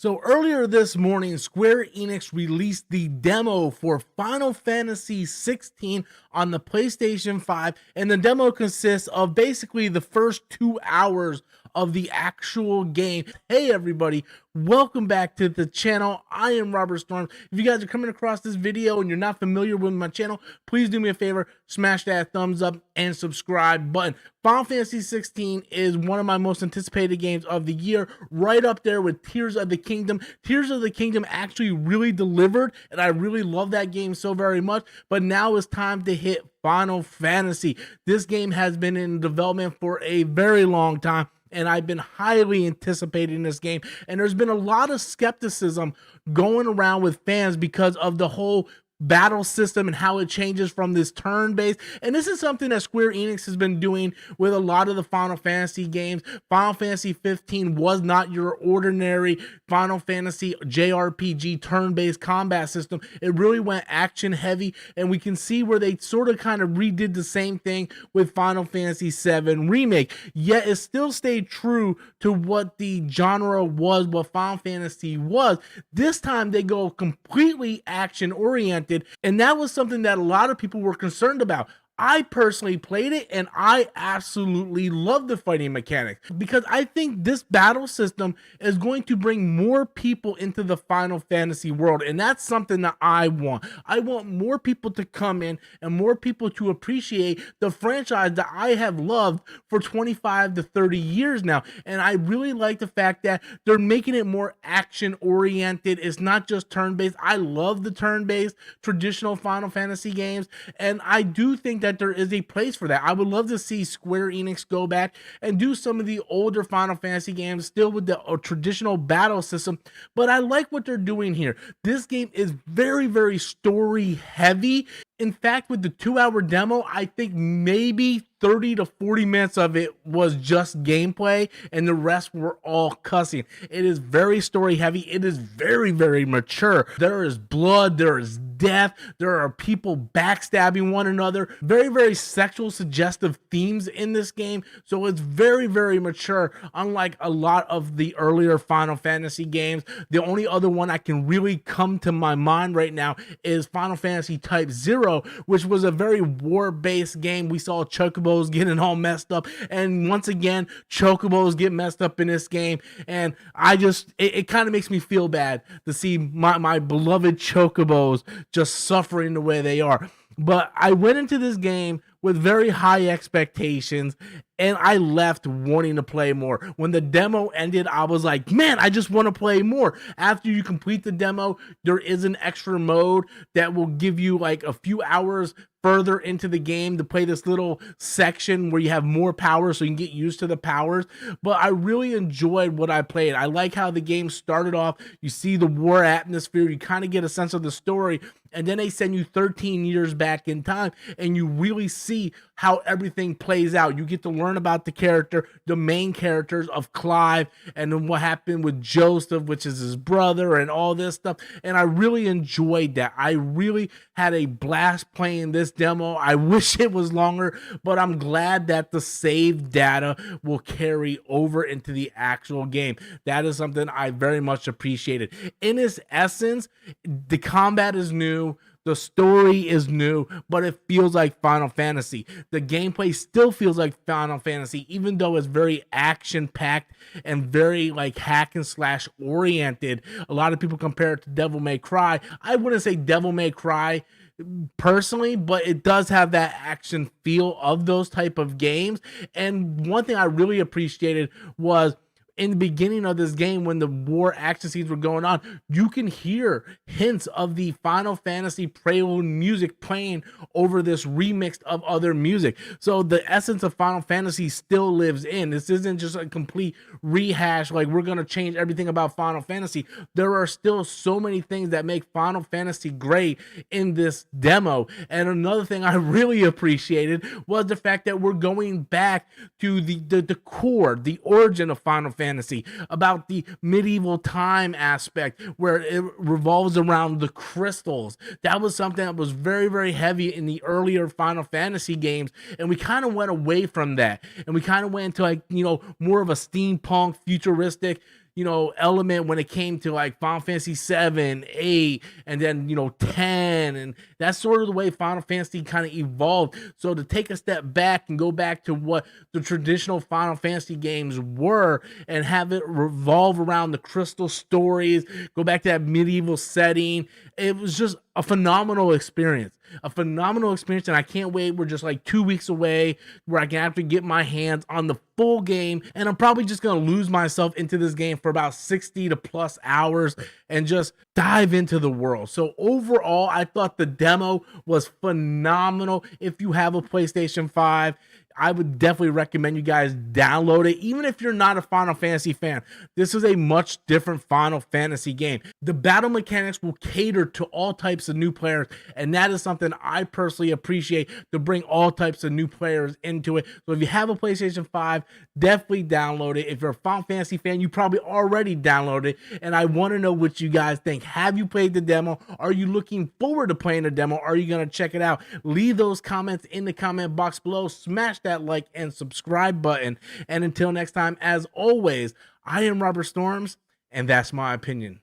So earlier this morning, Square Enix released the demo for Final Fantasy 16 on the PlayStation 5, and the demo consists of basically the first 2 hours of the actual game. Hey everybody, welcome back to the channel. I am Robert Storm. If you guys are coming across this video and you're not familiar with my channel, please do me a favor, smash that thumbs up and subscribe button. Final Fantasy 16 is one of my most anticipated games of the year, right up there with Tears of the Kingdom. Tears of the Kingdom actually really delivered, and I really love that game so very much, but now it's time to hit Final Fantasy. This game has been in development for a very long time, and I've been highly anticipating this game. And there's been a lot of skepticism going around with fans because of the whole battle system and how it changes from this turn-based. And this is something that Square Enix has been doing with a lot of the Final Fantasy games. Final Fantasy 15 was not your ordinary Final Fantasy JRPG turn-based combat system. It really went action heavy, and we can see where they sort of kind of redid the same thing with Final Fantasy 7 Remake, yet it still stayed true to what the genre was, what Final Fantasy was. This time they go completely action oriented, and that was something that a lot of people were concerned about. I personally played it and I absolutely love the fighting mechanics because I think this battle system is going to bring more people into the Final Fantasy world, and that's something that I want. I want more people to come in and more people to appreciate the franchise that I have loved for 25 to 30 years now. And I really like the fact that they're making it more action oriented. It's not just turn-based. I love the turn-based traditional Final Fantasy games, and I do think that there is a place for that. I would love to see Square Enix go back and do some of the older Final Fantasy games still with the traditional battle system, but I like what they're doing here. This game is very, very story heavy. In fact, with the 2-hour demo, I think maybe 30 to 40 minutes of it was just gameplay and the rest were all cussing. It is very story heavy. It is very, very mature. There is blood, there is death, there are people backstabbing one another. Very, very sexual suggestive themes in this game. So it's very, very mature, unlike a lot of the earlier Final Fantasy games. The only other one I can really come to my mind right now is Final Fantasy Type 0, which was a very war-based game. We saw Chocobos getting all messed up, and once again Chocobos get messed up in this game, and it kind of makes me feel bad to see my beloved Chocobos just suffering the way they are. But I went into this game with very high expectations, and I left wanting to play more. When the demo ended, I was like, man, I just want to play more. After you complete the demo, there is an extra mode that will give you like a few hours further into the game to play this little section where you have more power so you can get used to the powers. But I really enjoyed what I played. I like how the game started off. You see the war atmosphere, you kind of get a sense of the story, and then they send you 13 years back in time and you really see how everything plays out. You get to learn about the main characters of Clive, and then what happened with Joseph, which is his brother, and all this stuff. And I really enjoyed that. I really had a blast playing this demo. I wish it was longer, but I'm glad that the save data will carry over into the actual game. That is something I very much appreciated. In its essence, the combat is new, the story is new, but it feels like Final Fantasy. The gameplay still feels like Final Fantasy, even though it's very action-packed and very like hack and slash oriented. A lot of people compare it to Devil May Cry. I wouldn't say Devil May Cry personally, but it does have that action feel of those type of games. And one thing I really appreciated was in the beginning of this game, when the war action scenes were going on, you can hear hints of the Final Fantasy prelude music playing over this remix of other music. So the essence of Final Fantasy still lives in. This isn't just a complete rehash, like we're going to change everything about Final Fantasy. There are still so many things that make Final Fantasy great in this demo. And another thing I really appreciated was the fact that we're going back to the core, the origin of Final Fantasy, about the medieval time aspect where it revolves around the crystals. That was something that was very, very heavy in the earlier Final Fantasy games, and we kind of went away from that, and we kind of went into, like, you know, more of a steampunk, futuristic, element when it came to like Final Fantasy 7, 8, and then 10, and that's sort of the way Final Fantasy kind of evolved. So to take a step back and go back to what the traditional Final Fantasy games were and have it revolve around the crystal stories, go back to that medieval setting, it was just a phenomenal experience. And I can't wait. We're just like 2 weeks away where I can actually get my hands on the full game, and I'm probably just going to lose myself into this game for about 60 to plus hours and just dive into the world. So overall, I thought the demo was phenomenal. If you have a PlayStation 5, I would definitely recommend you guys download it. Even if you're not a Final Fantasy fan, this is a much different Final Fantasy game. The battle mechanics will cater to all types of new players, and that is something I personally appreciate, to bring all types of new players into it. So if you have a PlayStation 5, definitely download it. If you're a Final Fantasy fan, you probably already downloaded it, and I want to know what you guys think. Have you played the demo? Are you looking forward to playing the demo? Are you going to check it out? Leave those comments in the comment box below. Smash that like and subscribe button. And until next time, as always, I am Robert Storms, and that's my opinion.